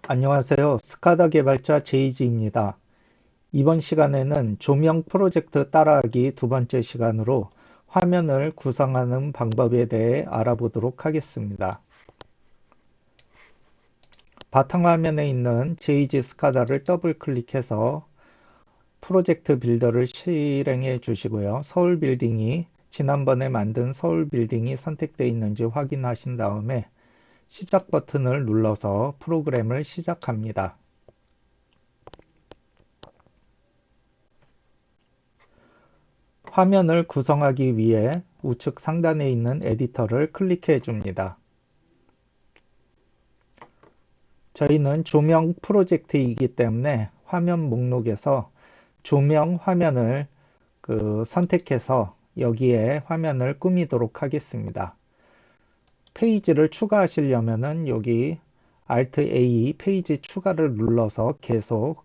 안녕하세요. 스카다 개발자 제이지입니다. 이번 시간에는 조명 프로젝트 따라하기 두 번째 시간으로 화면을 구성하는 방법에 대해 알아보도록 하겠습니다. 바탕화면에 있는 제이지 스카다를 더블 클릭해서 프로젝트 빌더를 실행해 주시고요. 서울 빌딩이 지난번에 만든 서울 빌딩이 선택되어 있는지 확인하신 다음에 시작 버튼을 눌러서 프로그램을 시작합니다. 화면을 구성하기 위해 우측 상단에 있는 에디터를 클릭해 줍니다. 저희는 조명 프로젝트이기 때문에 화면 목록에서 조명 화면을 선택해서 여기에 화면을 꾸미도록 하겠습니다. 페이지를 추가하시려면 여기 Alt A 페이지 추가를 눌러서 계속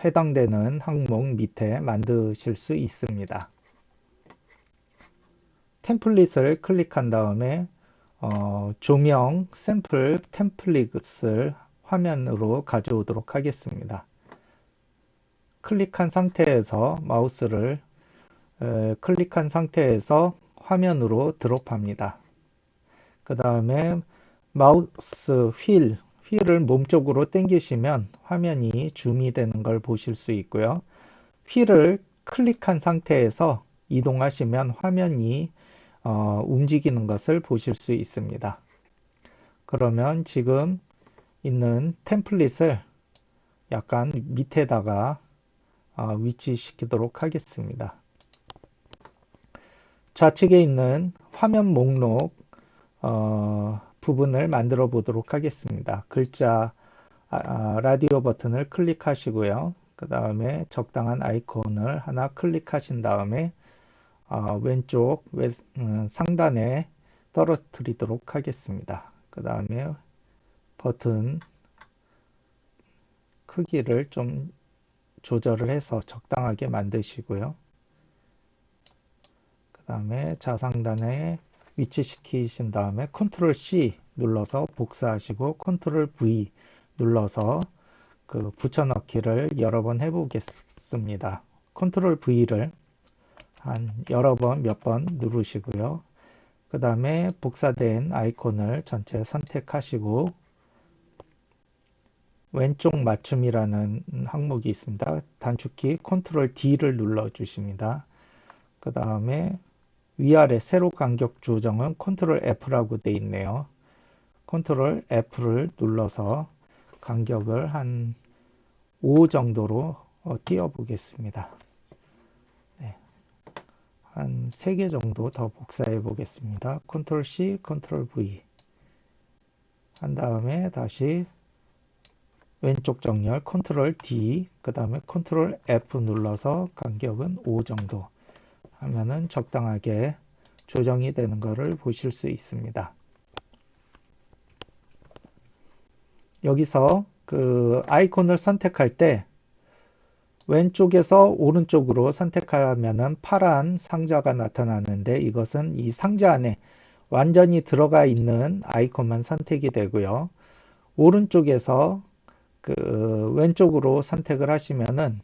해당되는 항목 밑에 만드실 수 있습니다. 템플릿을 클릭한 다음에 조명 샘플 템플릿을 화면으로 가져오도록 하겠습니다. 클릭한 상태에서 마우스를 클릭한 상태에서 화면으로 드롭합니다. 그 다음에 마우스 휠을 몸쪽으로 당기시면 화면이 줌이 되는 걸 보실 수 있고요. 휠을 클릭한 상태에서 이동하시면 화면이 움직이는 것을 보실 수 있습니다. 그러면 지금 있는 템플릿을 약간 밑에다가 위치시키도록 하겠습니다. 좌측에 있는 화면 목록 부분을 만들어 보도록 하겠습니다. 글자 라디오 버튼을 클릭하시고요. 그 다음에 적당한 아이콘을 하나 클릭하신 다음에 왼쪽 상단에 떨어뜨리도록 하겠습니다. 그 다음에 버튼 크기를 좀 조절을 해서 적당하게 만드시고요. 그 다음에 좌상단에 위치시키신 다음에 컨트롤 C 눌러서 복사하시고 컨트롤 V 눌러서 붙여넣기를 여러 번 해보겠습니다. 컨트롤 V를 한 여러 번, 몇 번 누르시고요. 그 다음에 복사된 아이콘을 전체 선택하시고 왼쪽 맞춤이라는 항목이 있습니다. 단축키 컨트롤 D를 눌러 주십니다. 그 다음에 위아래 세로 간격 조정은 컨트롤 F라고 되어 있네요. 컨트롤 F를 눌러서 간격을 한 5 정도로 띄워 보겠습니다. 네. 한 3개 정도 더 복사해 보겠습니다. 컨트롤 C, 컨트롤 V 한 다음에 다시 왼쪽 정렬 컨트롤 D 그 다음에 컨트롤 F 눌러서 간격은 5 정도 하면은 적당하게 조정이 되는 것을 보실 수 있습니다. 여기서 아이콘을 선택할 때 왼쪽에서 오른쪽으로 선택하면은 파란 상자가 나타나는데 이것은 이 상자 안에 완전히 들어가 있는 아이콘만 선택이 되고요. 오른쪽에서 왼쪽으로 선택을 하시면은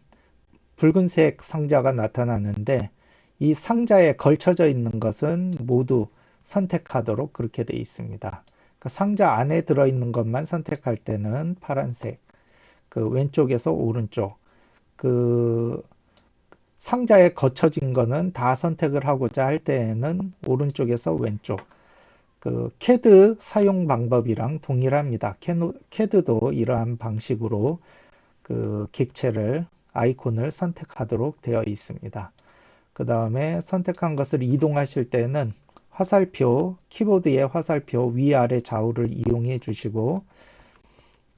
붉은색 상자가 나타나는데 이 상자에 걸쳐져 있는 것은 모두 선택하도록 그렇게 되어 있습니다. 상자 안에 들어있는 것만 선택할 때는 파란색, 왼쪽에서 오른쪽, 상자에 거쳐진 거는 다 선택을 하고자 할 때에는 오른쪽에서 왼쪽, CAD 사용 방법이랑 동일합니다. CAD도 이러한 방식으로 객체를 아이콘을 선택하도록 되어 있습니다. 그 다음에 선택한 것을 이동하실 때는 화살표, 키보드의 화살표 위아래 좌우를 이용해 주시고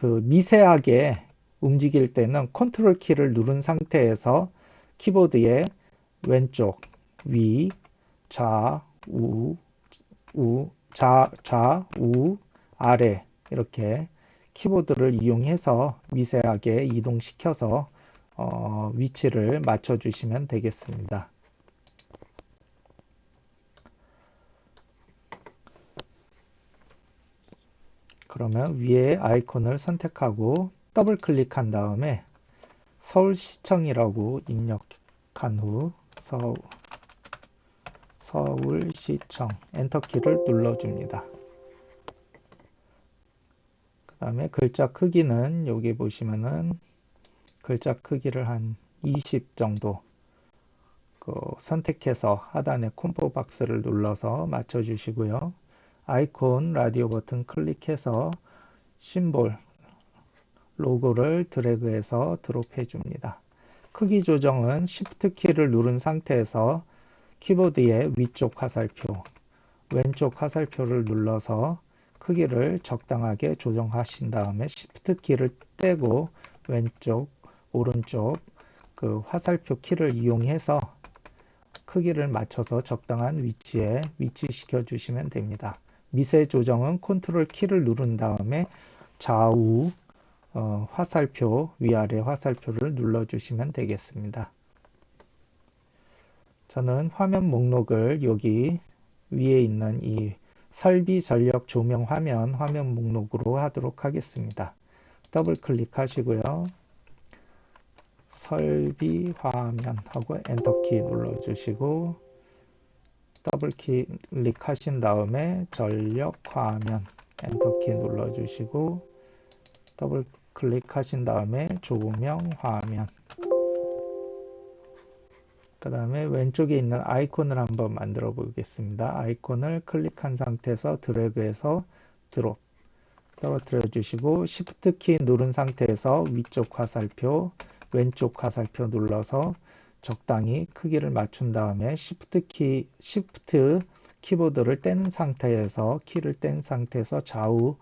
미세하게 움직일 때는 컨트롤 키를 누른 상태에서 키보드의 왼쪽, 위, 좌우, 좌우, 아래 이렇게 키보드를 이용해서 미세하게 이동시켜서 위치를 맞춰 주시면 되겠습니다. 그러면 위에 아이콘을 선택하고 더블 클릭한 다음에 서울시청이라고 입력한 후 서울시청 엔터키를 눌러줍니다. 그 다음에 글자 크기는 여기 보시면은 글자 크기를 한 20 정도 선택해서 하단에 콤보 박스를 눌러서 맞춰주시고요. 아이콘 라디오 버튼 클릭해서 심볼 로고를 드래그해서 드롭해 줍니다. 크기 조정은 Shift 키를 누른 상태에서 키보드의 위쪽 화살표, 왼쪽 화살표를 눌러서 크기를 적당하게 조정하신 다음에 Shift 키를 떼고 왼쪽, 오른쪽 그 화살표 키를 이용해서 크기를 맞춰서 적당한 위치에 위치시켜 주시면 됩니다. 미세 조정은 컨트롤 키를 누른 다음에 좌우 화살표, 위아래 화살표를 눌러주시면 되겠습니다. 저는 화면 목록을 여기 위에 있는 이 설비 전력 조명 화면 목록으로 하도록 하겠습니다. 더블 클릭하시고요. 설비 화면 하고 엔터키 눌러주시고 더블 클릭하신 다음에 전력 화면 엔터키 눌러주시고 더블 클릭하신 다음에 조명 화면 그 다음에 왼쪽에 있는 아이콘을 한번 만들어 보겠습니다. 아이콘을 클릭한 상태에서 드래그해서 드롭 떨어뜨려 주시고 Shift 키 누른 상태에서 위쪽 화살표 왼쪽 화살표 눌러서 적당히 크기를 맞춘 다음에 Shift 키보드를 뗀 상태에서 키를 뗀 상태에서 좌우를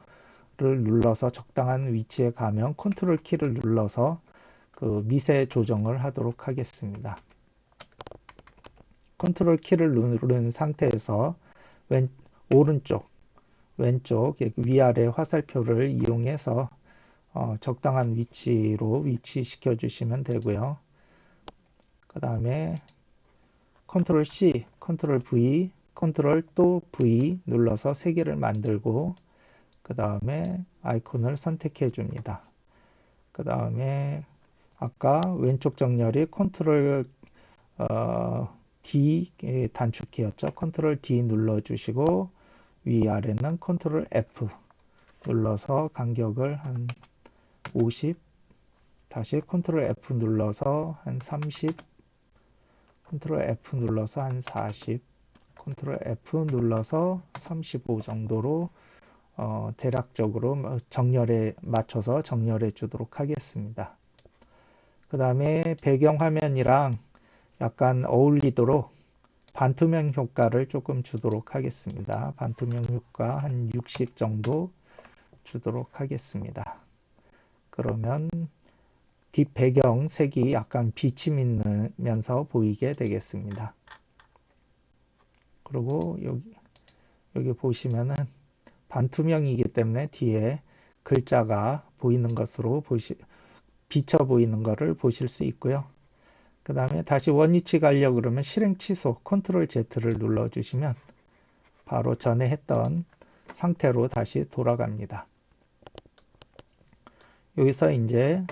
눌러서 적당한 위치에 가면 컨트롤 키를 눌러서 그 미세 조정을 하도록 하겠습니다. 컨트롤 키를 누른 상태에서 오른쪽 왼쪽 위아래 화살표를 이용해서 적당한 위치로 위치시켜 주시면 되고요. 그 다음에 컨트롤 C, 컨트롤 V, 컨트롤 또 V 눌러서 3개를 만들고 그 다음에 아이콘을 선택해 줍니다. 그 다음에 아까 왼쪽 정렬이 컨트롤 D 단축키였죠. 컨트롤 D 눌러주시고 위아래는 컨트롤 F 눌러서 간격을 한 50 다시 컨트롤 F 눌러서 한 30 컨트롤 F 눌러서 한 40 컨트롤 F 눌러서 35 정도로 대략적으로 정렬에 맞춰서 정렬해 주도록 하겠습니다. 그 다음에 배경 화면이랑 약간 어울리도록 반투명 효과를 조금 주도록 하겠습니다. 반투명 효과 한 60 정도 주도록 하겠습니다. 그러면 뒷배경 색이 약간 비치면서 보이게 되겠습니다. 그리고 여기 보시면은 반투명이기 때문에 뒤에 글자가 보이는 것으로 비쳐 보이는 것을 보실 수 있고요. 그 다음에 다시 원위치 가려고 그러면 실행 취소 컨트롤 Z를 눌러주시면 바로 전에 했던 상태로 다시 돌아갑니다. 여기서 이제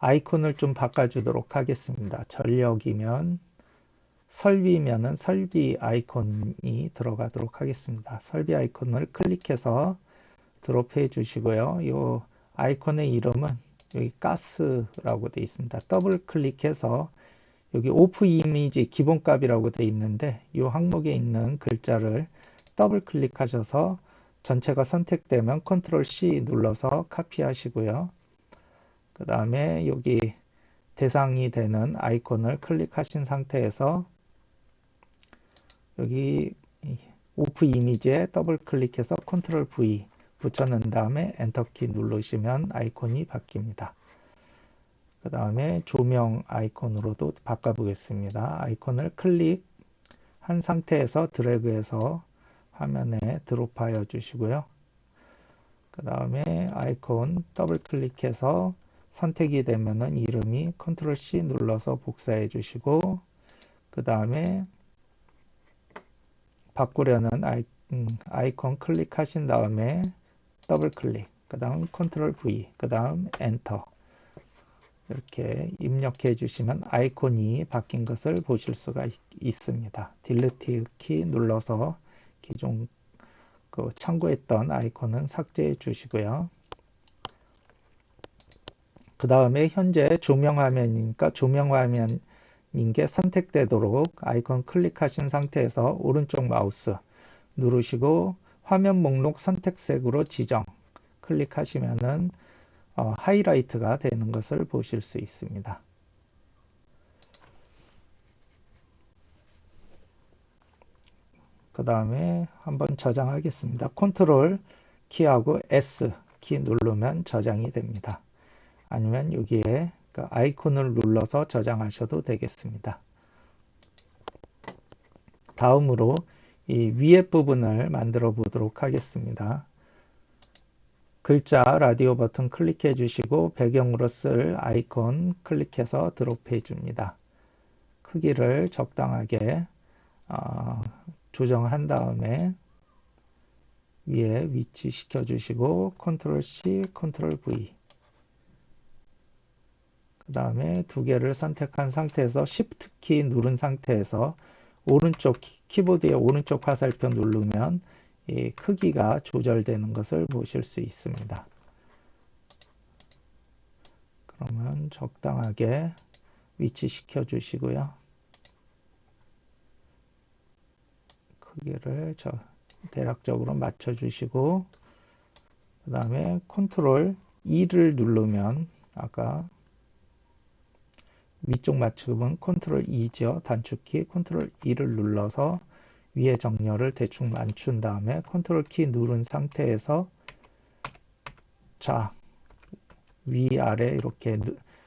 아이콘을 좀 바꿔주도록 하겠습니다. 전력이면 설비면은 설비 아이콘이 들어가도록 하겠습니다. 설비 아이콘을 클릭해서 드롭해 주시고요. 이 아이콘의 이름은 여기 가스라고 되어 있습니다. 더블 클릭해서 여기 오프 이미지 기본값이라고 되어 있는데 이 항목에 있는 글자를 더블 클릭하셔서 전체가 선택되면 컨트롤 C 눌러서 카피하시고요. 그 다음에 여기 대상이 되는 아이콘을 클릭하신 상태에서 여기 오프 이미지에 더블 클릭해서 컨트롤 V 붙여넣은 다음에 엔터키 누르시면 아이콘이 바뀝니다. 그 다음에 조명 아이콘으로도 바꿔보겠습니다. 아이콘을 클릭한 상태에서 드래그해서 화면에 드롭하여 주시고요. 그 다음에 아이콘 더블 클릭해서 선택이 되면은 이름이 컨트롤 C 눌러서 복사해 주시고 그 다음에 바꾸려는 아이콘 클릭하신 다음에 더블 클릭, 그 다음 컨트롤 V, 그 다음 엔터. 이렇게 입력해 주시면 아이콘이 바뀐 것을 보실 수가 있습니다. 딜리트 키 눌러서 기존 참고했던 아이콘은 삭제해 주시고요. 그 다음에 현재 조명 화면이니까 조명 화면인 게 선택되도록 아이콘 클릭하신 상태에서 오른쪽 마우스 누르시고 화면 목록 선택색으로 지정 클릭하시면은 하이라이트가 되는 것을 보실 수 있습니다. 그 다음에 한번 저장하겠습니다. 컨트롤 키하고 S 키 누르면 저장이 됩니다. 아니면 여기에 그 아이콘을 눌러서 저장하셔도 되겠습니다. 다음으로 이 위에 부분을 만들어 보도록 하겠습니다. 글자 라디오 버튼 클릭해 주시고 배경으로 쓸 아이콘 클릭해서 드롭해 줍니다. 크기를 적당하게 조정한 다음에 위에 위치시켜 주시고 컨트롤 C, 컨트롤 V 그 다음에 두 개를 선택한 상태에서 Shift 키 누른 상태에서 오른쪽 키보드의 오른쪽 화살표 누르면 이 크기가 조절되는 것을 보실 수 있습니다. 그러면 적당하게 위치시켜 주시고요. 크기를 대략적으로 맞춰 주시고 그 다음에 컨트롤 E를 누르면 아까 위쪽 맞춤은 컨트롤 E죠. 단축키 컨트롤 E를 눌러서 위에 정렬을 대충 맞춘 다음에 컨트롤 키 누른 상태에서 위아래 이렇게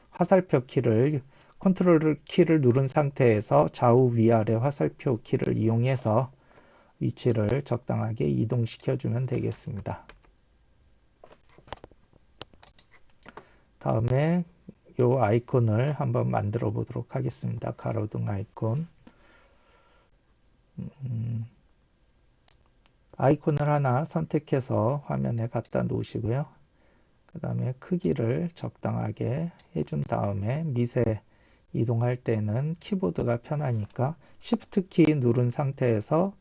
화살표 키를 컨트롤 키를 누른 상태에서 좌우 위아래 화살표 키를 이용해서 위치를 적당하게 이동시켜 주면 되겠습니다. 다음에 이 아이콘을 한번 만들어 보도록 하겠습니다. 가로등 아이콘. 아이콘을 하나 선택해서 화면에 갖다 놓으시고요. 그 다음에 크기를 적당하게 해준 다음에 미세 이동할 때는 키보드가 편하니까 Shift 키 누른 상태에서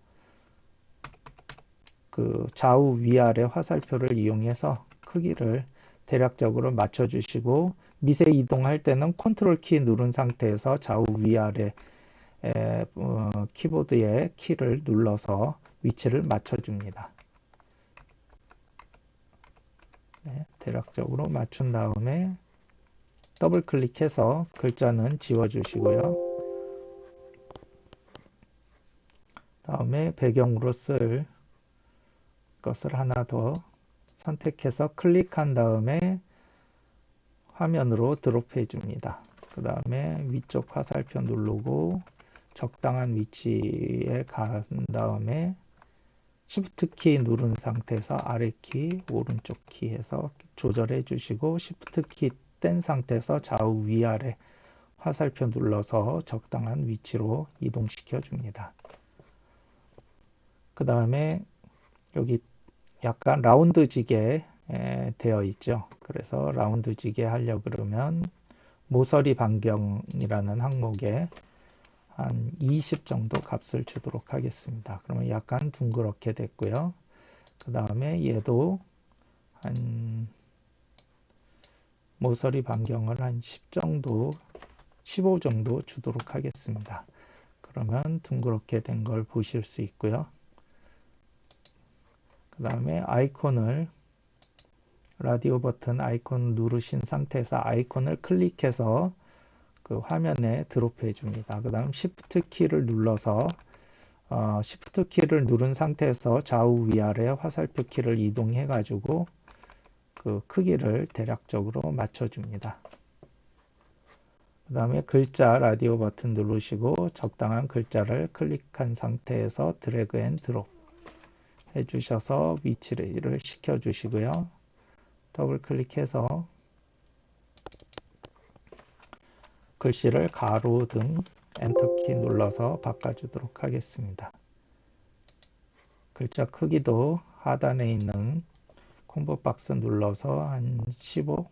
그 좌우 위아래 화살표를 이용해서 크기를 대략적으로 맞춰 주시고 미세 이동할 때는 컨트롤 키 누른 상태에서 좌우 위아래 키보드의 키를 눌러서 위치를 맞춰 줍니다. 네, 대략적으로 맞춘 다음에 더블 클릭해서 글자는 지워 주시고요. 다음에 배경으로 쓸 것을 하나 더 선택해서 클릭한 다음에 화면으로 드롭해 줍니다. 그 다음에 위쪽 화살표 누르고 적당한 위치에 간 다음에 Shift 키 누른 상태에서 아래 키, 오른쪽 키 해서 조절해 주시고 Shift 키 뗀 상태에서 좌우 위아래 화살표 눌러서 적당한 위치로 이동시켜 줍니다. 그 다음에 여기 약간 라운드지게 되어 있죠. 그래서 라운드지게 하려고 그러면 모서리 반경이라는 항목에 한 20 정도 값을 주도록 하겠습니다. 그러면 약간 둥그렇게 됐고요. 그 다음에 얘도 한 모서리 반경을 한 10 정도, 15 정도 주도록 하겠습니다. 그러면 둥그렇게 된 걸 보실 수 있고요. 그 다음에 아이콘을 라디오 버튼 아이콘 누르신 상태에서 아이콘을 클릭해서 그 화면에 드롭해 줍니다. 그 다음 Shift 키를 눌러서 Shift 키를 누른 상태에서 좌우 위아래 화살표 키를 이동해 가지고 그 크기를 대략적으로 맞춰 줍니다. 그 다음에 글자 라디오 버튼 누르시고 적당한 글자를 클릭한 상태에서 드래그 앤 드롭 해주셔서 위치를 시켜 주시고요. 더블 클릭해서 글씨를 가로등 엔터키 눌러서 바꿔주도록 하겠습니다. 글자 크기도 하단에 있는 콤보 박스 눌러서 한 15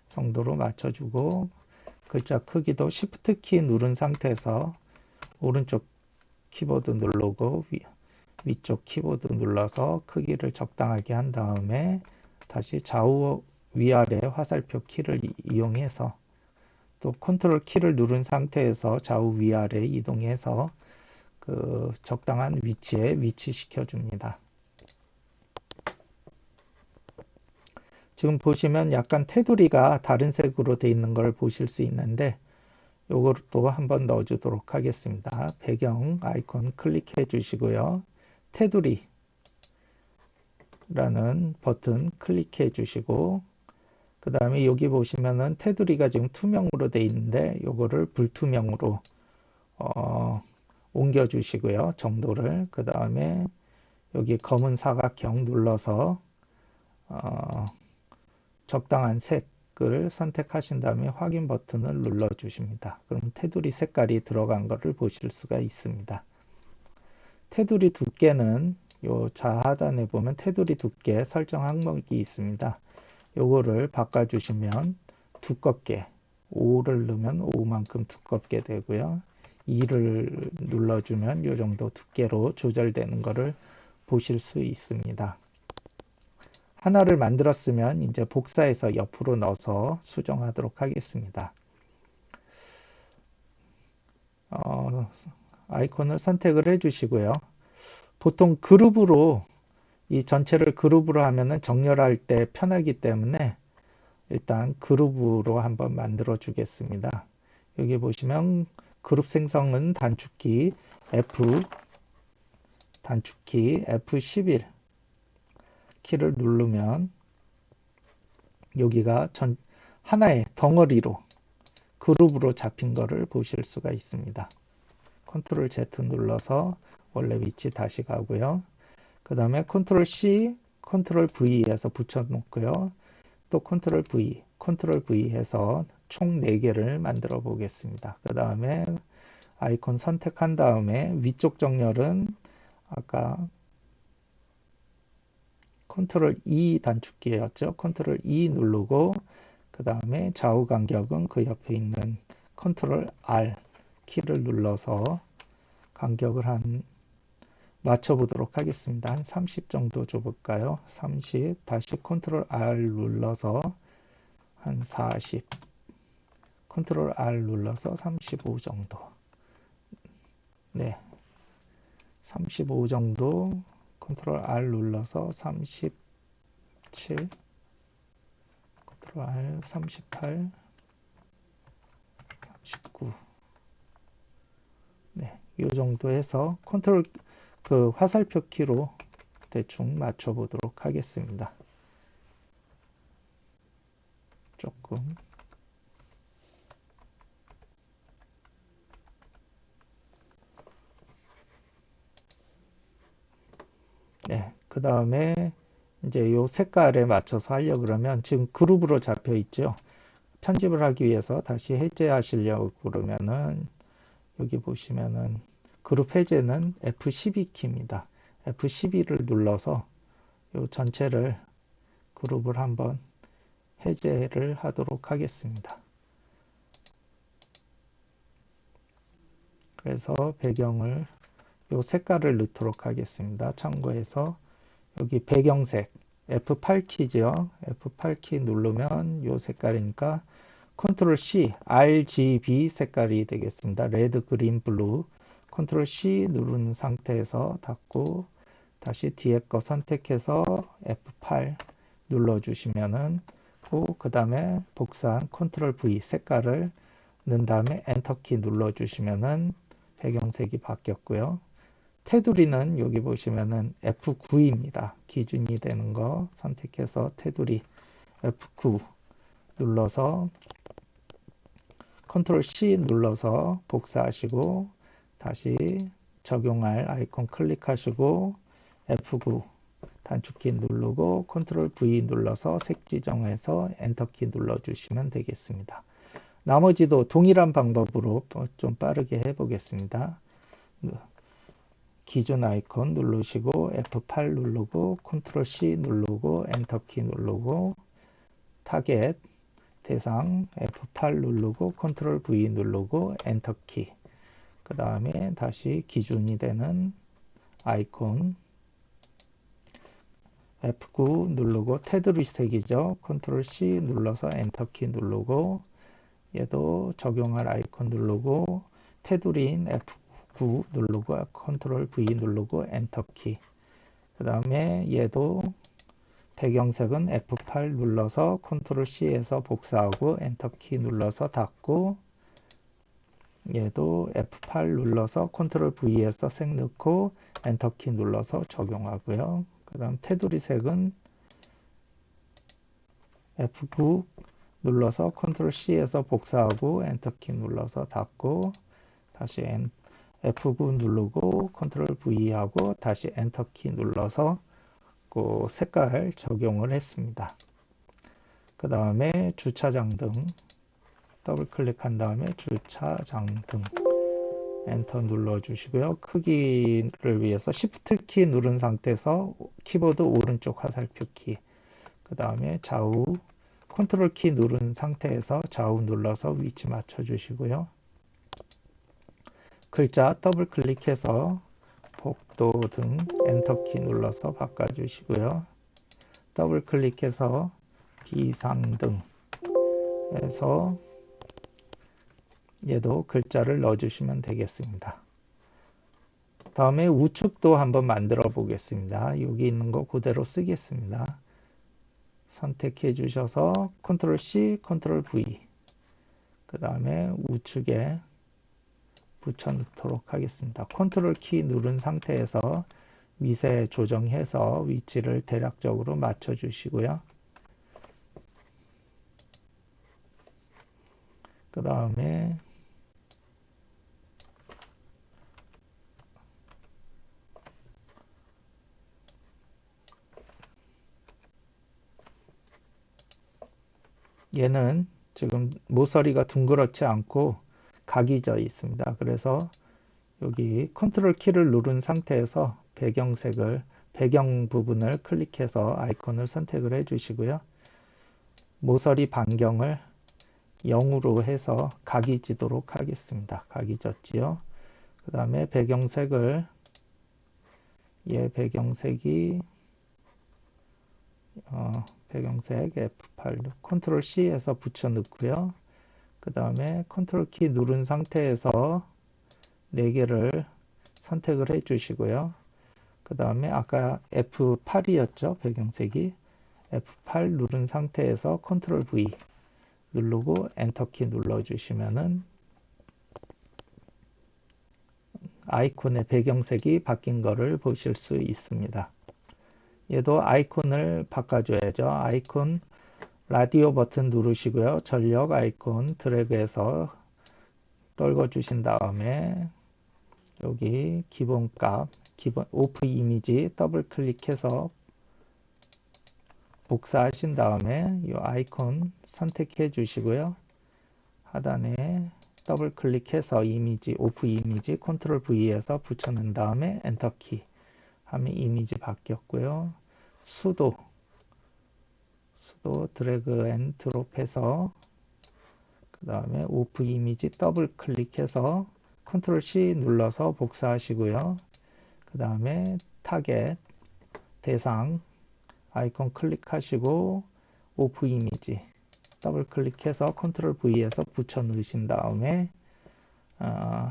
정도로 맞춰주고, 글자 크기도 Shift 키 누른 상태에서 오른쪽 키보드 누르고 위쪽 키보드 눌러서 크기를 적당하게 한 다음에 다시 좌우 위아래 화살표 키를 이용해서 또 컨트롤 키를 누른 상태에서 좌우 위아래 이동해서 그 적당한 위치에 위치시켜 줍니다. 지금 보시면 약간 테두리가 다른 색으로 되어 있는 걸 보실 수 있는데, 요것도 한번 넣어 주도록 하겠습니다. 배경 아이콘 클릭해 주시고요. 테두리라는 버튼 클릭해 주시고, 그 다음에 여기 보시면은 테두리가 지금 투명으로 되어 있는데 요거를 불투명으로 옮겨 주시고요. 정도를. 그 다음에 여기 검은 사각형 눌러서 적당한 색을 선택하신 다음에 확인 버튼을 눌러 주십니다. 그럼 테두리 색깔이 들어간 것을 보실 수가 있습니다. 테두리 두께는 요 좌하단에 보면 테두리 두께 설정 항목이 있습니다. 요거를 바꿔주시면 두껍게 5를 넣으면 5만큼 두껍게 되고요. 2를 눌러주면 요 정도 두께로 조절되는 것을 보실 수 있습니다. 하나를 만들었으면 이제 복사해서 옆으로 넣어서 수정하도록 하겠습니다. 아이콘을 선택을 해 주시고요. 보통 그룹으로 이 전체를 그룹으로 하면은 정렬할 때 편하기 때문에 일단 그룹으로 한번 만들어 주겠습니다. 여기 보시면 그룹 생성은 단축키 F11 키를 누르면 여기가 하나의 덩어리로 그룹으로 잡힌 거를 보실 수가 있습니다. 컨트롤 Z 눌러서 원래 위치 다시 가고요. 그 다음에 컨트롤 C, 컨트롤 V에서 붙여 놓고요. 또 컨트롤 V 해서 총 4개를 만들어 보겠습니다. 그 다음에 아이콘 선택한 다음에 위쪽 정렬은 아까 컨트롤 E 단축키였죠. 컨트롤 E 누르고 그 다음에 좌우 간격은 그 옆에 있는 컨트롤 R 키를 눌러서 간격을 맞춰 보도록 하겠습니다. 한 30 정도 줘볼까요? 30 다시 컨트롤 R 눌러서 한 40 컨트롤 R 눌러서 35 정도, 네, 35 정도 컨트롤 R 눌러서 37 컨트롤 R 38 39 네, 이 정도 해서 컨트롤 그 화살표 키로 대충 맞춰 보도록 하겠습니다. 조금 네, 그 다음에 이제 요 색깔에 맞춰서 하려고 그러면 지금 그룹으로 잡혀 있죠. 편집을 하기 위해서 다시 해제하시려고 그러면은 여기 보시면은 그룹 해제는 F12 키입니다. F12를 눌러서 요 전체를 그룹을 한번 해제를 하도록 하겠습니다. 그래서 배경을 요 색깔을 넣도록 하겠습니다. 참고해서 여기 배경색 F8 키죠. F8 키 누르면 요 색깔이니까 컨트롤 C, RGB 색깔이 되겠습니다. 레드, 그린, 블루. 컨트롤 C 누른 상태에서 닫고 다시 뒤에 거 선택해서 F8 눌러주시면은 그 다음에 복사한 컨트롤 V 색깔을 넣은 다음에 엔터키 눌러주시면은 배경색이 바뀌었고요. 테두리는 여기 보시면은 F9입니다. 기준이 되는 거 선택해서 테두리 F9 눌러서 컨트롤 C 눌러서 복사하시고 다시 적용할 아이콘 클릭하시고 F9 단축키 누르고 컨트롤 V 눌러서 색 지정해서 엔터키 눌러주시면 되겠습니다. 나머지도 동일한 방법으로 좀 빠르게 해보겠습니다. 기준 아이콘 누르시고 F8 누르고 컨트롤 C 누르고 엔터키 누르고 타겟 대상 F8 누르고 컨트롤 V 누르고 엔터키. 그 다음에 다시 기준이 되는 아이콘 F9 누르고 테두리 색이죠. 컨트롤 C 눌러서 엔터키 누르고 얘도 적용할 아이콘 누르고 테두리인 F9 누르고 컨트롤 V 누르고 엔터키. 그 다음에 얘도 배경색은 F8 눌러서 컨트롤 C에서 복사하고 엔터키 눌러서 닫고 얘도 F8 눌러서 컨트롤 V에서 색 넣고 엔터키 눌러서 적용하고요. 그 다음 테두리 색은 F9 눌러서 컨트롤 C에서 복사하고 엔터키 눌러서 닫고 다시 F9 누르고 컨트롤 V 하고 다시 엔터키 눌러서 그 색깔 적용을 했습니다. 그 다음에 주차장등 더블 클릭한 다음에 주차장등 엔터 눌러 주시고요. 크기를 위해서 Shift 키 누른 상태에서 키보드 오른쪽 화살표 키, 그 다음에 좌우 컨트롤 키 누른 상태에서 좌우 눌러서 위치 맞춰 주시고요. 글자 더블 클릭해서 복도 등 엔터 키 눌러서 바꿔 주시고요. 더블 클릭해서 비상등 해서 얘도 글자를 넣어 주시면 되겠습니다. 다음에 우측도 한번 만들어 보겠습니다. 여기 있는 거 그대로 쓰겠습니다. 선택해 주셔서 컨트롤 C, 컨트롤 V, 그 다음에 우측에 붙여 넣도록 하겠습니다. 컨트롤 키 누른 상태에서 미세 조정해서 위치를 대략적으로 맞춰 주시고요. 그 다음에 얘는 지금 모서리가 둥그렇지 않고 각이 져 있습니다. 그래서 여기 컨트롤 키를 누른 상태에서 배경 부분을 클릭해서 아이콘을 선택을 해 주시고요. 모서리 반경을 0으로 해서 각이 지도록 하겠습니다. 각이 졌지요. 그 다음에 배경색을 배경색이 배경색 F8 컨트롤 C에서 붙여 넣고요. 그 다음에 컨트롤 키 누른 상태에서 4개를 선택을 해 주시고요. 그 다음에 아까 F8이었죠. 배경색이 F8 누른 상태에서 컨트롤 V 누르고 엔터키 눌러 주시면은 아이콘의 배경색이 바뀐 거를 보실 수 있습니다. 얘도 아이콘을 바꿔줘야죠. 아이콘 라디오 버튼 누르시고요. 전력 아이콘 드래그해서 떨궈 주신 다음에 여기 기본값 오프 이미지 더블 클릭해서 복사하신 다음에 이 아이콘 선택해 주시고요. 하단에 더블 클릭해서 오프 이미지 컨트롤 V에서 붙여넣은 다음에 엔터키 하면 이미지 바뀌었고요. 수도 드래그 앤 드롭해서 그 다음에 오프 이미지 더블 클릭해서 컨트롤 C 눌러서 복사하시고요. 그 다음에 타겟 대상 아이콘 클릭하시고 오프 이미지 더블 클릭해서 컨트롤 V에서 붙여 넣으신 다음에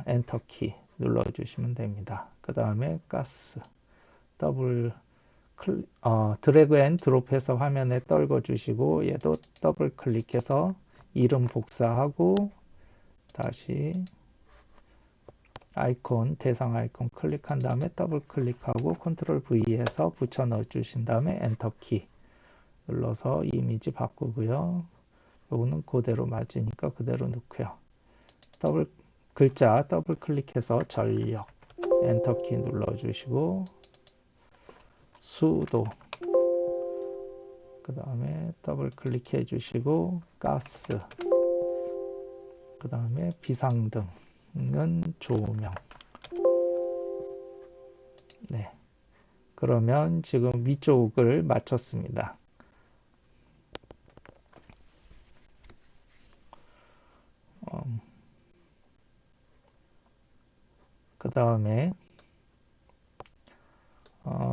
엔터키 눌러 주시면 됩니다. 그 다음에 가스 드래그 앤 드롭해서 화면에 떨궈 주시고 얘도 더블 클릭해서 이름 복사하고 다시 대상 아이콘 클릭한 다음에 더블 클릭하고 컨트롤 V에서 붙여 넣어 주신 다음에 엔터키 눌러서 이미지 바꾸고요. 요거는 그대로 맞으니까 그대로 넣고요. 글자 더블 클릭해서 전력 엔터키 눌러 주시고 수도 그 다음에 더블 클릭해 주시고 가스 그 다음에 비상등은 조명 네. 그러면 지금 위쪽을 맞췄습니다. 그 다음에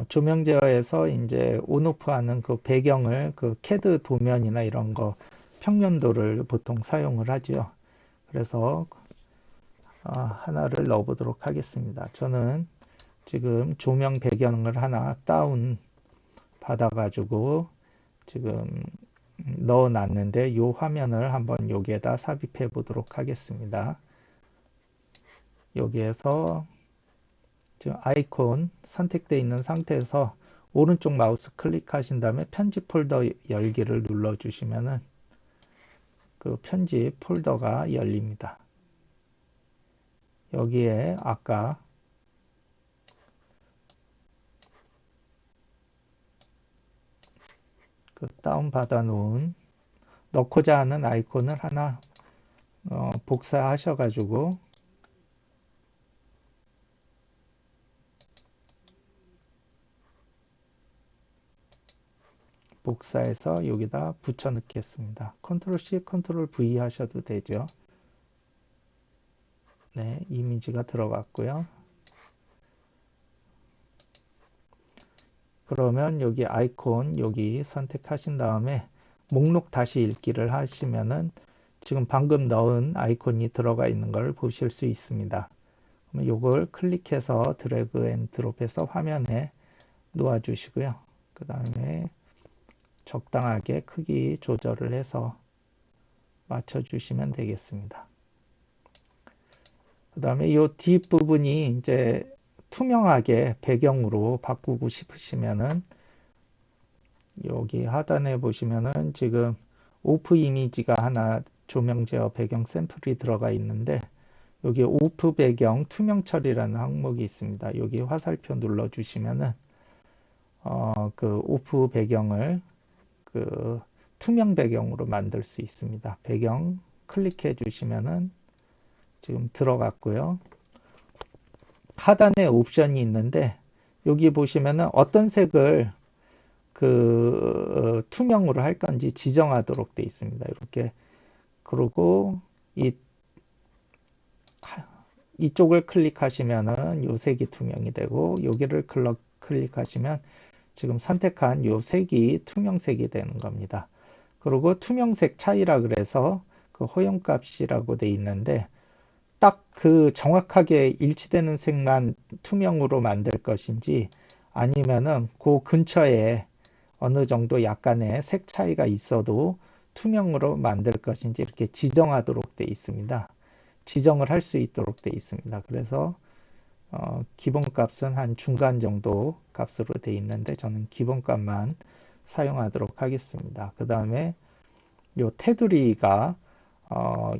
조명 제어에서 이제 온오프 하는 그 배경을 그 캐드 도면이나 이런 거 평면도를 보통 사용을 하죠. 그래서 하나를 넣어 보도록 하겠습니다. 저는 지금 조명 배경을 하나 다운 받아 가지고 지금 넣어 놨는데 이 화면을 한번 여기에다 삽입해 보도록 하겠습니다. 여기에서 지금 아이콘 선택되어 있는 상태에서 오른쪽 마우스 클릭하신 다음에 편집 폴더 열기를 눌러 주시면은 그 편집 폴더가 열립니다. 여기에 아까 그 다운 받아 놓은 넣고자 하는 아이콘을 하나 복사하셔 가지고 복사해서 여기다 붙여 넣겠습니다. 컨트롤 C, 컨트롤 V 하셔도 되죠. 네, 이미지가 들어갔고요. 그러면 여기 아이콘 여기 선택하신 다음에 목록 다시 읽기를 하시면은 지금 방금 넣은 아이콘이 들어가 있는 걸 보실 수 있습니다. 그러면 이걸 클릭해서 드래그 앤 드롭해서 화면에 놓아 주시고요. 그 다음에 적당하게 크기 조절을 해서 맞춰 주시면 되겠습니다. 그 다음에 이 뒷부분이 이제 투명하게 배경으로 바꾸고 싶으시면은 여기 하단에 보시면은 지금 오프 이미지가 하나 조명 제어 배경 샘플이 들어가 있는데 여기 오프 배경 투명 처리라는 항목이 있습니다. 여기 화살표 눌러 주시면은 그 오프 배경을 그 투명 배경으로 만들 수 있습니다. 배경 클릭해 주시면은 지금 들어갔고요. 하단에 옵션이 있는데 여기 보시면은 어떤 색을 그 투명으로 할 건지 지정하도록 되어 있습니다. 이렇게 그리고 이쪽을 클릭하시면은 요 색이 투명이 되고 여기를 클릭하시면 지금 선택한 요 색이 투명색이 되는 겁니다. 그리고 투명색 차이라 그래서 그 허용값이라고 돼 있는데 딱 그 정확하게 일치되는 색만 투명으로 만들 것인지 아니면은 그 근처에 어느 정도 약간의 색 차이가 있어도 투명으로 만들 것인지 이렇게 지정하도록 되어 있습니다. 지정을 할 수 있도록 되어 있습니다. 그래서 기본값은 한 중간 정도 값으로 되어 있는데 저는 기본값만 사용하도록 하겠습니다. 그 다음에 요 테두리가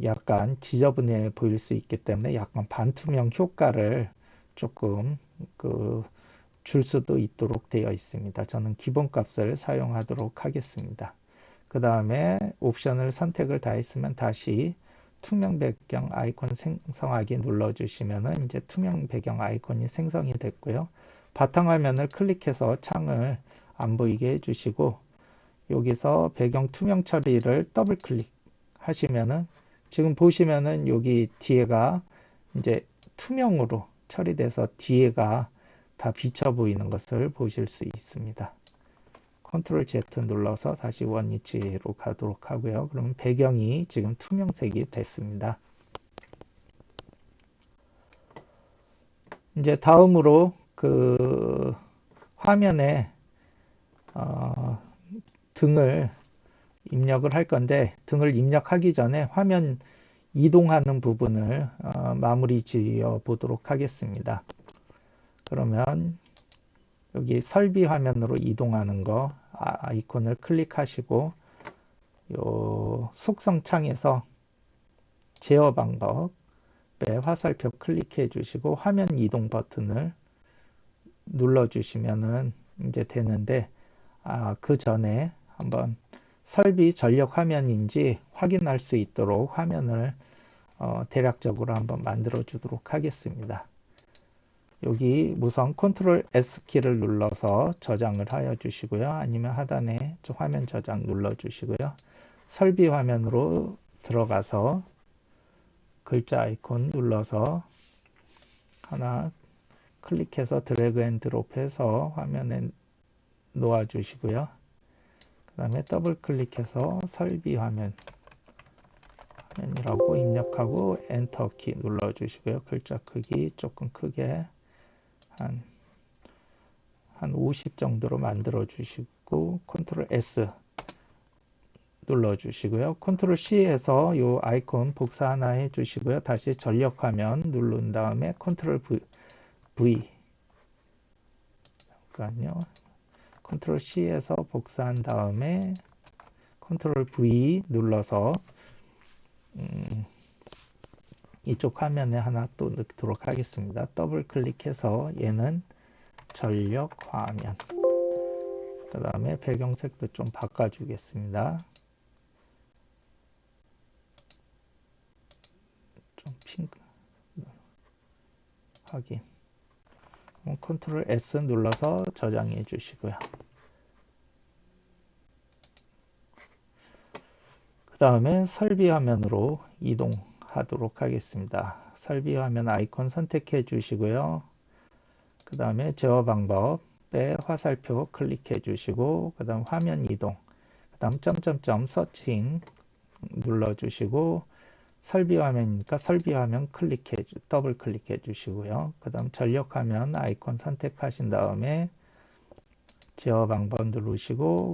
약간 지저분해 보일 수 있기 때문에 약간 반투명 효과를 조금 줄 수도 있도록 되어 있습니다. 저는 기본값을 사용하도록 하겠습니다. 그 다음에 옵션을 선택을 다 했으면 다시 투명 배경 아이콘 생성하기 눌러주시면은 이제 투명 배경 아이콘이 생성이 됐고요. 바탕화면을 클릭해서 창을 안 보이게 해주시고 여기서 배경 투명 처리를 더블 클릭하시면은 지금 보시면은 여기 뒤에가 이제 투명으로 처리돼서 뒤에가 다 비쳐 보이는 것을 보실 수 있습니다. 컨트롤 Z 눌러서 다시 원위치로 가도록 하고요. 그러면 배경이 지금 투명색이 됐습니다. 이제 다음으로 그 화면에 등을 입력을 할 건데 등을 입력하기 전에 화면 이동하는 부분을 마무리 지어 보도록 하겠습니다. 그러면 여기 설비 화면으로 이동하는 거 아이콘을 클릭하시고 요 속성 창에서 제어 방법에 화살표 클릭해 주시고 화면 이동 버튼을 눌러 주시면은 이제 되는데 그 전에 한번 설비 전력 화면인지 확인할 수 있도록 화면을 대략적으로 한번 만들어 주도록 하겠습니다. 여기 우선 컨트롤 S 키를 눌러서 저장을 하여 주시고요. 아니면 하단에 화면 저장 눌러 주시고요. 설비 화면으로 들어가서 글자 아이콘 눌러서 하나 클릭해서 드래그 앤 드롭해서 화면에 놓아 주시고요. 그 다음에 더블 클릭해서 설비 화면이라고 입력하고 엔터 키 눌러 주시고요. 글자 크기 조금 크게 한 50 정도로 만들어 주시고 컨트롤 S 눌러 주시고요. 컨트롤 C에서 이 아이콘 복사 하나 해 주시고요. 다시 전력 화면 누른 다음에 컨트롤 V 잠깐요. 컨트롤 C에서 복사한 다음에 컨트롤 V 눌러서 이쪽 화면에 하나 또 넣도록 하겠습니다. 더블 클릭해서 얘는 전력 화면, 그 다음에 배경색도 좀 바꿔주겠습니다. 좀 핑크 확인. 컨트롤 S 눌러서 저장해 주시고요. 그 다음에 설비 화면으로 이동하도록 하겠습니다. 설비 화면 아이콘 선택해 주시고요. 그 다음에 제어 방법에 화살표 클릭해 주시고, 그 다음 화면 이동, 그 다음 점점점 서칭 눌러 주시고, 설비 화면이니까 설비 화면 더블 클릭해 주시고요. 그 다음 전력 화면 아이콘 선택하신 다음에 제어 방법 누르시고,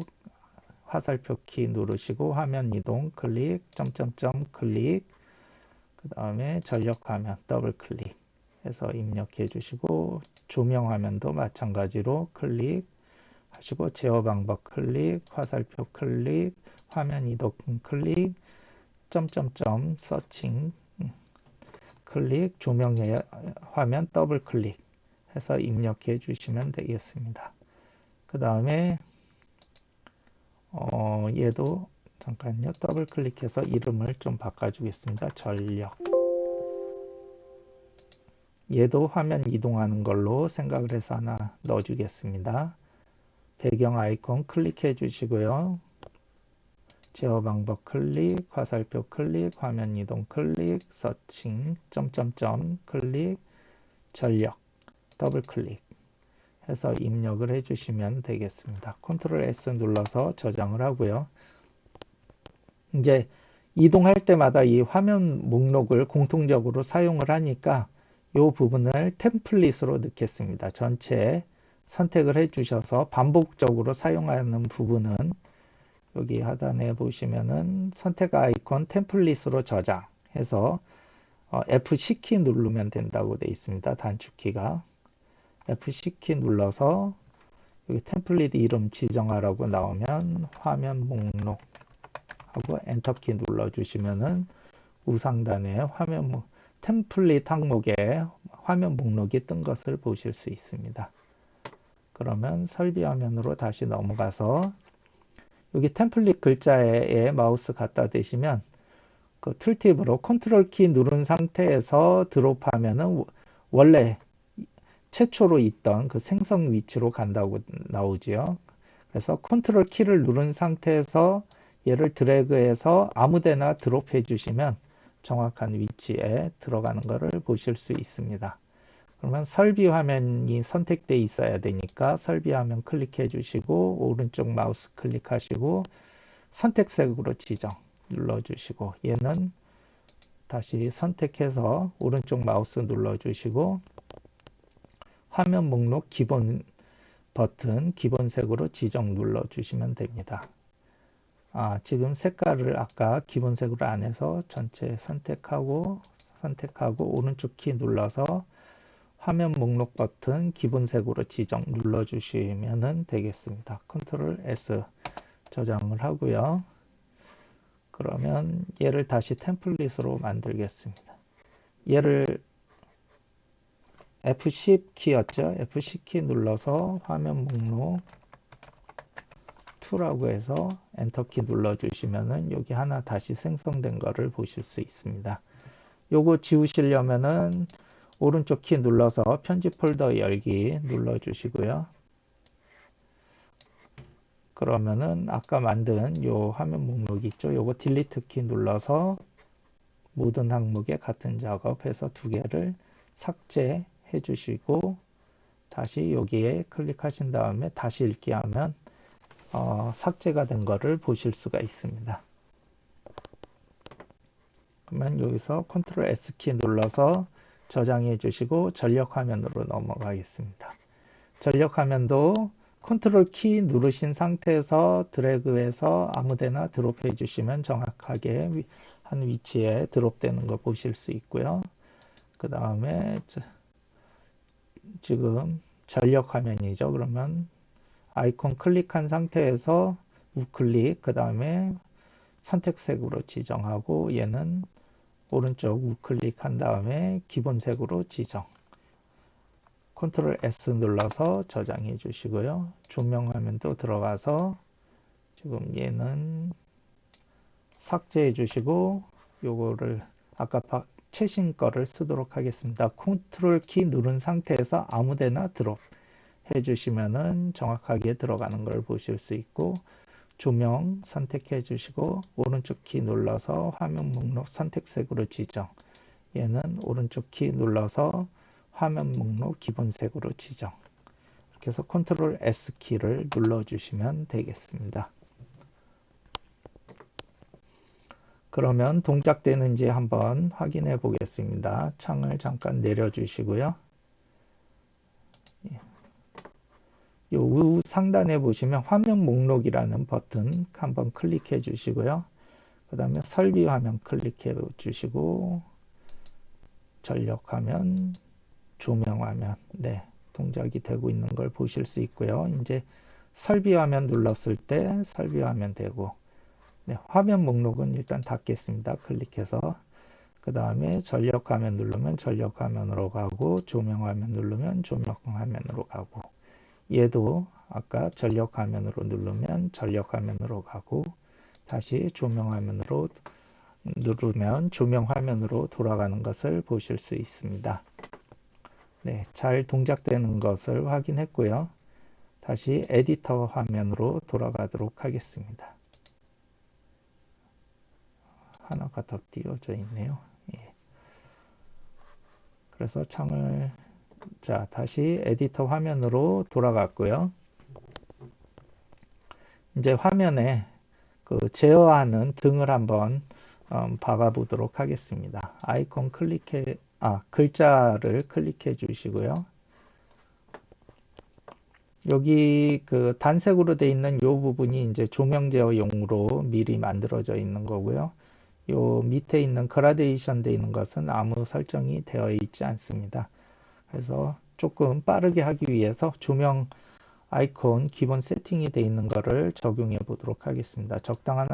화살표 키 누르시고, 화면 이동 클릭, 점점점 클릭, 그 다음에 전력 화면 더블 클릭 해서 입력해 주시고, 조명 화면도 마찬가지로 클릭 하시고, 제어 방법 클릭, 화살표 클릭, 화면 이동 클릭, 점점점 서칭 클릭, 조명의 화면 더블 클릭 해서 입력해 주시면 되겠습니다. 그 다음에 얘도 잠깐요. 더블 클릭해서 이름을 좀 바꿔주겠습니다. 전력. 얘도 화면 이동하는 걸로 생각을 해서 하나 넣어주겠습니다. 배경 아이콘 클릭해 주시고요. 제어 방법 클릭, 화살표 클릭, 화면 이동 클릭, 서칭, 점점점 클릭, 전력, 더블 클릭 해서 입력을 해주시면 되겠습니다. 컨트롤 S 눌러서 저장을 하고요. 이제 이동할 때마다 이 화면 목록을 공통적으로 사용을 하니까 이 부분을 템플릿으로 넣겠습니다. 전체 선택을 해주셔서 반복적으로 사용하는 부분은 여기 하단에 보시면은 선택 아이콘 템플릿으로 저장해서 F10키 누르면 된다고 되어 있습니다. 단축키가 F10키 눌러서 여기 템플릿 이름 지정하라고 나오면 화면 목록 하고 엔터키 눌러주시면은 우상단에 템플릿 항목에 화면 목록이 뜬 것을 보실 수 있습니다. 그러면 설비 화면으로 다시 넘어가서 여기 템플릿 글자에 마우스 갖다 대시면 그 툴팁으로 컨트롤 키 누른 상태에서 드롭하면은 원래 최초로 있던 그 생성 위치로 간다고 나오지요. 그래서 컨트롤 키를 누른 상태에서 얘를 드래그해서 아무데나 드롭해 주시면 정확한 위치에 들어가는 것을 보실 수 있습니다. 그러면 설비 화면이 선택되어 있어야 되니까 설비 화면 클릭해 주시고 오른쪽 마우스 클릭하시고 선택색으로 지정 눌러 주시고 얘는 다시 선택해서 오른쪽 마우스 눌러 주시고 화면 목록 기본 버튼 기본색으로 지정 눌러 주시면 됩니다. 지금 색깔을 아까 기본색으로 안 해서 전체 선택하고 오른쪽 키 눌러서 화면 목록 버튼 기본색으로 지정 눌러 주시면 되겠습니다. 컨트롤 S 저장을 하고요. 그러면 얘를 다시 템플릿으로 만들겠습니다. 얘를 F10 키였죠. F10 키 눌러서 화면 목록 2라고 해서 엔터키 눌러주시면은 여기 하나 다시 생성된 거를 보실 수 있습니다. 요거 지우시려면은 오른쪽 키 눌러서 편집 폴더 열기 눌러주시고요. 그러면은 아까 만든 요 화면 목록 있죠? 요거 딜리트 키 눌러서 모든 항목에 같은 작업해서 두 개를 삭제해 주시고 다시 여기에 클릭하신 다음에 다시 읽기 하면 삭제가 된 거를 보실 수가 있습니다. 그러면 여기서 컨트롤 S 키 눌러서 저장해 주시고 전력 화면으로 넘어가겠습니다. 전력 화면도 컨트롤 키 누르신 상태에서 드래그해서 아무데나 드롭해 주시면 정확하게 한 위치에 드롭되는 거 보실 수 있고요. 그 다음에 지금 전력 화면이죠. 그러면 아이콘 클릭한 상태에서 우클릭, 그 다음에 선택색으로 지정하고 얘는 오른쪽 우클릭한 다음에 기본색으로 지정. 컨트롤 S 눌러서 저장해 주시고요. 조명 화면도 들어가서 지금 얘는 삭제해 주시고 요거를 아까 최신 거를 쓰도록 하겠습니다. 컨트롤 키 누른 상태에서 아무데나 드롭 해 주시면은 정확하게 들어가는 걸 보실 수 있고, 조명 선택해 주시고 오른쪽 키 눌러서 화면 목록 선택색으로 지정. 얘는 오른쪽 키 눌러서 화면 목록 기본색으로 지정. 이렇게 해서 컨트롤 S 키를 눌러 주시면 되겠습니다. 그러면 동작되는지 한번 확인해 보겠습니다. 창을 잠깐 내려 주시고요. 요 우 상단에 보시면 화면 목록이라는 버튼 한번 클릭해 주시고요. 그 다음에 설비 화면 클릭해 주시고 전력 화면, 조명 화면, 네, 동작이 되고 있는 걸 보실 수 있고요. 이제 설비 화면 눌렀을 때 설비 화면 되고, 네, 화면 목록은 일단 닫겠습니다. 클릭해서. 그 다음에 전력 화면 누르면 전력 화면으로 가고, 조명 화면 누르면 조명 화면으로 가고, 얘도 아까 전력 화면으로 누르면 전력 화면으로 가고, 다시 조명 화면으로 누르면 조명 화면으로 돌아가는 것을 보실 수 있습니다. 네, 잘 동작되는 것을 확인했고요. 다시 에디터 화면으로 돌아가도록 하겠습니다. 하나가 더 띄워져 있네요. 예. 그래서 창을 다시 에디터 화면으로 돌아갔고요. 이제 화면에 그 제어하는 등을 한번 박아 보도록 하겠습니다. 아이콘 글자를 클릭해 주시고요. 여기 그 단색으로 되어 있는 이 부분이 이제 조명 제어용으로 미리 만들어져 있는 거고요. 요 밑에 있는 그라데이션 되어 있는 것은 아무 설정이 되어 있지 않습니다. 그래서 조금 빠르게 하기 위해서 조명 아이콘 기본 세팅이 되어 있는 거를 적용해 보도록 하겠습니다. 적당한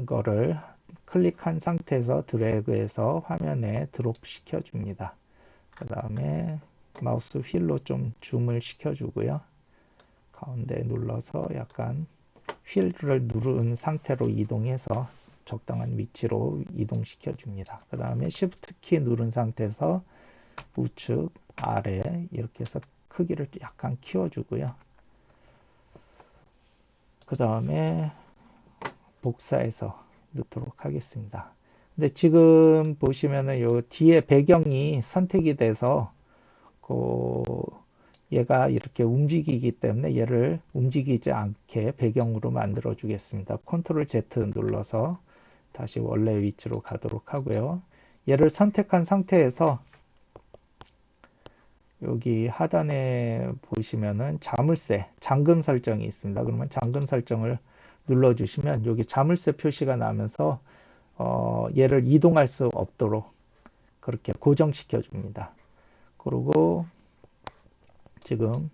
거를 클릭한 상태에서 드래그해서 화면에 드롭 시켜 줍니다. 그 다음에 마우스 휠로 좀 줌을 시켜 주고요. 가운데 눌러서 약간 휠을 누른 상태로 이동해서 적당한 위치로 이동시켜 줍니다. 그 다음에 Shift 키 누른 상태에서 우측 아래 이렇게 해서 크기를 약간 키워주고요. 그 다음에 복사해서 넣도록 하겠습니다. 근데 지금 보시면은 요 뒤에 배경이 선택이 돼서 얘가 이렇게 움직이기 때문에 얘를 움직이지 않게 배경으로 만들어 주겠습니다. 컨트롤 Z 눌러서 다시 원래 위치로 가도록 하고요. 얘를 선택한 상태에서 여기 하단에 보시면은 자물쇠, 잠금 설정이 있습니다. 그러면 잠금 설정을 눌러주시면 여기 자물쇠 표시가 나면서 얘를 이동할 수 없도록 그렇게 고정시켜 줍니다. 그리고 지금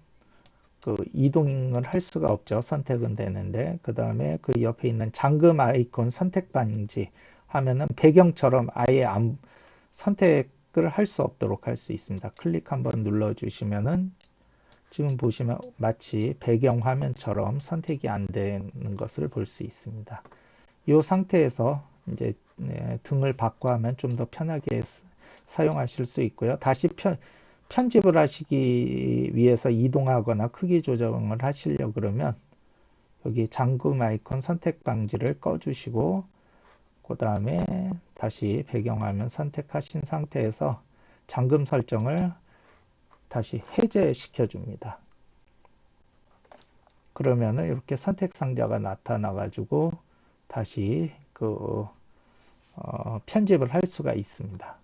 그 이동을 할 수가 없죠. 선택은 되는데 그 다음에 그 옆에 있는 잠금 아이콘 선택 방지 하면은 배경처럼 아예 선택을 할 수 없도록 할 수 있습니다. 클릭 한번 눌러주시면은 지금 보시면 마치 배경 화면처럼 선택이 안 되는 것을 볼 수 있습니다. 이 상태에서 이제 등을 바꿔 하면 좀 더 편하게 사용하실 수 있고요. 다시 편집을 하시기 위해서 이동하거나 크기 조정을 하시려 그러면 여기 잠금 아이콘 선택 방지를 꺼주시고 그 다음에 다시 배경화면 선택하신 상태에서 잠금 설정을 다시 해제시켜 줍니다. 그러면은 이렇게 선택 상자가 나타나 가지고 다시 편집을 할 수가 있습니다.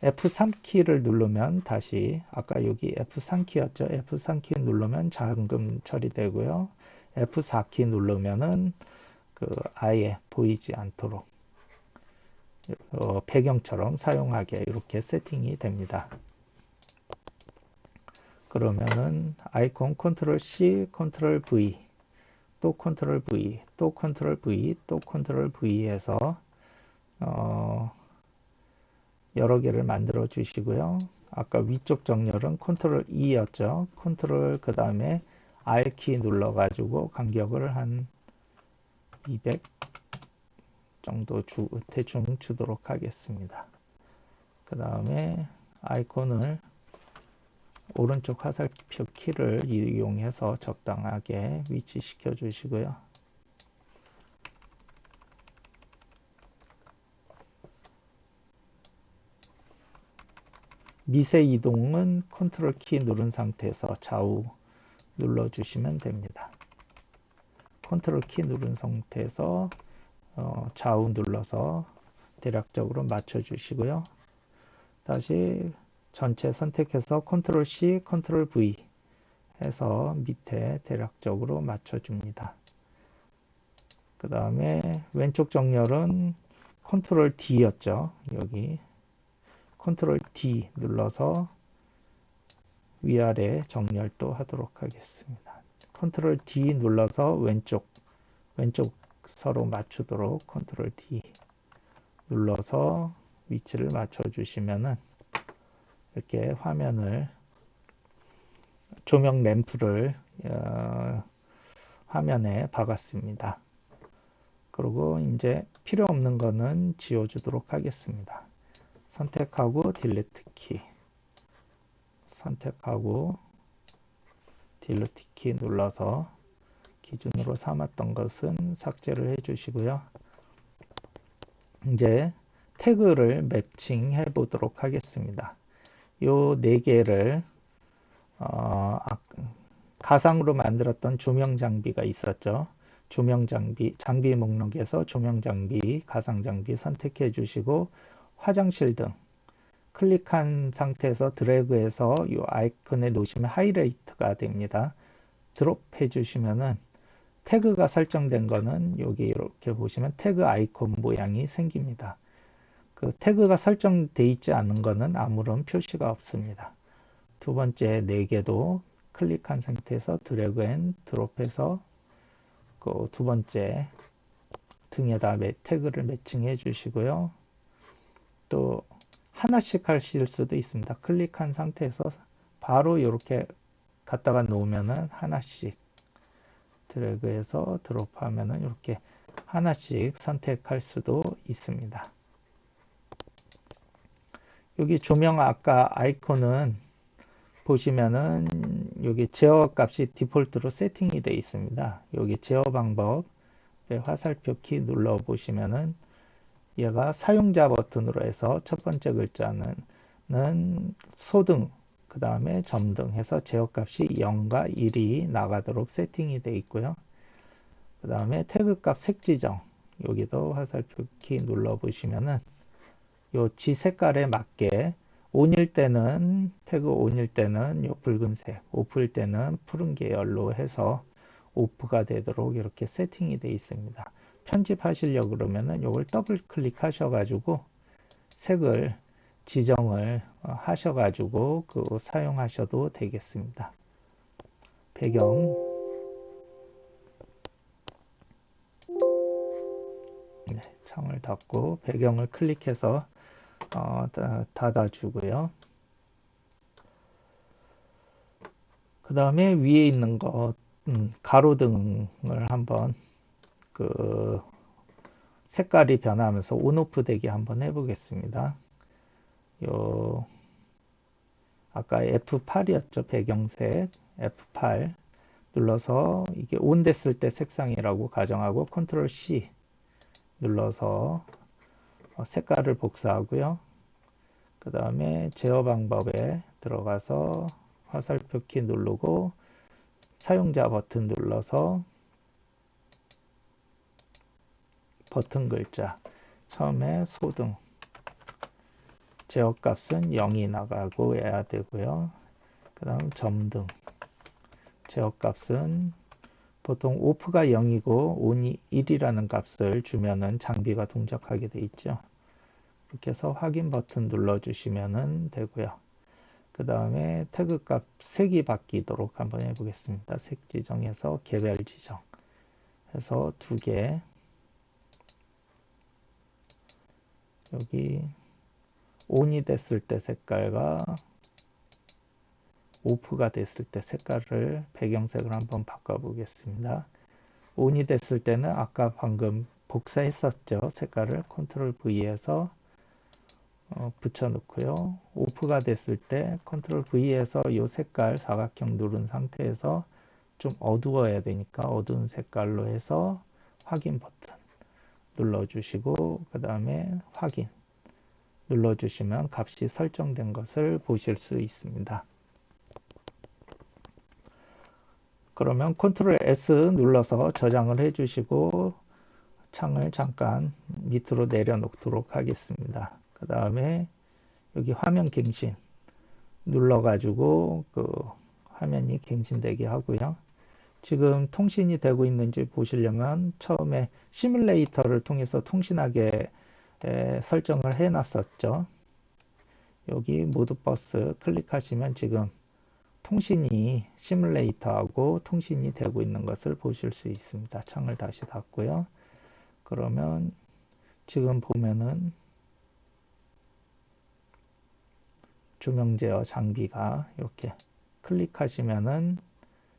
F3키를 누르면 다시 아까 여기 F3키였죠. F3키 누르면 잠금 처리되고요. F4키 누르면은 아예 보이지 않도록 배경처럼 사용하게 이렇게 세팅이 됩니다. 그러면은 아이콘 컨트롤 C, 컨트롤 V, 또 컨트롤 V, 또 컨트롤 V, 또 컨트롤 V 해서 여러 개를 만들어 주시고요. 아까 위쪽 정렬은 컨트롤 E였죠. 컨트롤 그 다음에 R키 눌러 가지고 간격을 한 200 정도 대충 주도록 하겠습니다. 그 다음에 아이콘을 오른쪽 화살표 키를 이용해서 적당하게 위치시켜 주시고요. 미세 이동은 컨트롤 키 누른 상태에서 좌우 눌러 주시면 됩니다. 컨트롤 키 누른 상태에서 좌우 눌러서 대략적으로 맞춰 주시고요. 다시 전체 선택해서 컨트롤 C, 컨트롤 V 해서 밑에 대략적으로 맞춰 줍니다. 그 다음에 왼쪽 정렬은 컨트롤 D였죠. 여기 컨트롤 D 눌러서 위아래 정렬도 하도록 하겠습니다. 컨트롤 D 눌러서 왼쪽 서로 맞추도록 컨트롤 D 눌러서 위치를 맞춰 주시면은 이렇게 화면을 조명 램프를 화면에 박았습니다. 그리고 이제 필요 없는 거는 지워 주도록 하겠습니다. 선택하고 딜리트 키 선택하고 딜리트 키 눌러서 기준으로 삼았던 것은 삭제를 해 주시고요. 이제 태그를 매칭해 보도록 하겠습니다. 요 네 개를 가상으로 만들었던 조명 장비가 있었죠. 조명 장비 목록에서 조명 장비, 가상 장비 선택해 주시고 화장실 등 클릭한 상태에서 드래그해서 이 아이콘에 놓으시면 하이라이트가 됩니다. 드롭 해 주시면은 태그가 설정된 거는 여기 이렇게 보시면 태그 아이콘 모양이 생깁니다. 그 태그가 설정되어 있지 않은 거는 아무런 표시가 없습니다. 두 번째 4개도 클릭한 상태에서 드래그 앤 드롭해서 그 두 번째 등에다 태그를 매칭해 주시고요. 또 하나씩 하실 수도 있습니다. 클릭한 상태에서 바로 이렇게 갖다가 놓으면은 하나씩 드래그해서 드롭하면은 이렇게 하나씩 선택할 수도 있습니다. 여기 조명 아까 아이콘은 보시면은 여기 제어 값이 디폴트로 세팅이 되어 있습니다. 여기 제어 방법 화살표 키 눌러 보시면은 얘가 사용자 버튼으로 해서 첫 번째 글자는 소등 그 다음에 점등 해서 제어 값이 0과 1이 나가도록 세팅이 되어 있고요. 그 다음에 태그 값 색지정 여기도 화살표 키 눌러 보시면은 요 지 색깔에 맞게 온일 때는 태그 온일 때는 요 붉은색, 오프일 때는 푸른 계열로 해서 오프가 되도록 이렇게 세팅이 되어 있습니다. 편집하시려고 그러면은 요걸 더블 클릭하셔 가지고 색을 지정을 하셔 가지고 사용하셔도 되겠습니다. 배경 네, 창을 닫고 배경을 클릭해서 닫아주고요. 그 다음에 위에 있는 거 가로등을 한번 색깔이 변하면서 온오프 되게 한번 해보겠습니다. 요 아까 F8이었죠. 배경색 F8 눌러서 이게 온 됐을 때 색상이라고 가정하고 컨트롤 C 눌러서 색깔을 복사하고요. 그 다음에 제어 방법에 들어가서 화살표 키 누르고 사용자 버튼 눌러서 버튼 글자 처음에 소등 제어 값은 0이 나가고 해야 되고요. 그 다음 점등 제어 값은 보통 오프가 0이고 온이 1이라는 값을 주면은 장비가 동작하게 돼 있죠. 이렇게 해서 확인 버튼 눌러주시면 되고요. 그 다음에 태그 값 색이 바뀌도록 한번 해보겠습니다. 색 지정해서 개별 지정 해서 2개 여기 온이 됐을 때 색깔과 오프가 됐을 때 색깔을 배경색을 한번 바꿔보겠습니다. 온이 됐을 때는 아까 방금 복사했었죠. 색깔을 컨트롤 V에서 붙여놓고요. 오프가 됐을 때 컨트롤 V에서 이 색깔 사각형 누른 상태에서 좀 어두워야 되니까 어두운 색깔로 해서 확인 버튼 눌러주시고 그 다음에 확인 눌러주시면 값이 설정된 것을 보실 수 있습니다. 그러면 컨트롤 S 눌러서 저장을 해주시고 창을 잠깐 밑으로 내려놓도록 하겠습니다. 그 다음에 여기 화면 갱신 눌러가지고 그 화면이 갱신되게 하고요. 지금 통신이 되고 있는지 보시려면 처음에 시뮬레이터를 통해서 통신하게 설정을 해 놨었죠. 여기 모드 버스 클릭하시면 지금 통신이 시뮬레이터하고 통신이 되고 있는 것을 보실 수 있습니다. 창을 다시 닫고요. 그러면 지금 보면은 조명 제어 장비가 이렇게 클릭하시면은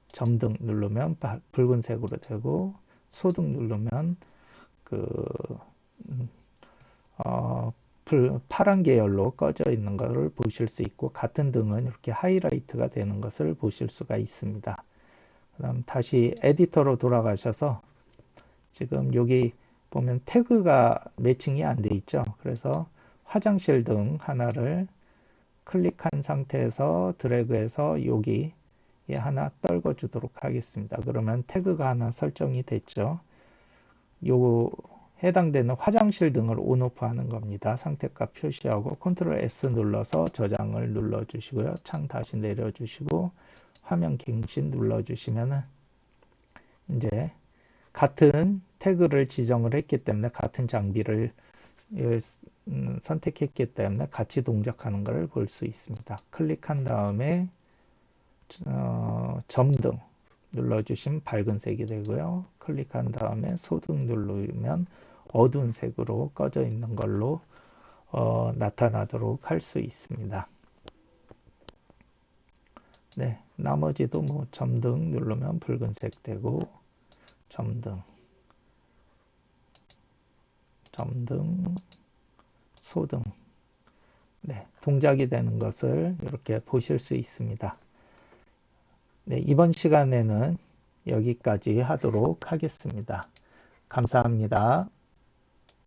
점등 누르면 붉은색으로 되고 소등 누르면 파란 계열로 꺼져 있는 것을 보실 수 있고 같은 등은 이렇게 하이라이트가 되는 것을 보실 수가 있습니다. 그다음 다시 에디터로 돌아가셔서 지금 여기 보면 태그가 매칭이 안 돼 있죠. 그래서 화장실 등 하나를 클릭한 상태에서 드래그해서 여기 하나 떨궈 주도록 하겠습니다. 그러면 태그가 하나 설정이 됐죠. 요 해당되는 화장실 등을 온오프 하는 겁니다. 상태값 표시하고 컨트롤 S 눌러서 저장을 눌러 주시고요. 창 다시 내려 주시고 화면 갱신 눌러 주시면은 이제 같은 태그를 지정을 했기 때문에 같은 장비를 선택했기 때문에 같이 동작하는 것을 볼 수 있습니다. 클릭한 다음에 점등 눌러주시면 밝은색이 되고요. 클릭한 다음에 소등 누르면 어두운 색으로 꺼져 있는 걸로 나타나도록 할 수 있습니다. 네, 나머지도 뭐 점등 누르면 붉은색 되고 점등 소등 네, 동작이 되는 것을 이렇게 보실 수 있습니다. 네, 이번 시간에는 여기까지 하도록 하겠습니다. 감사합니다.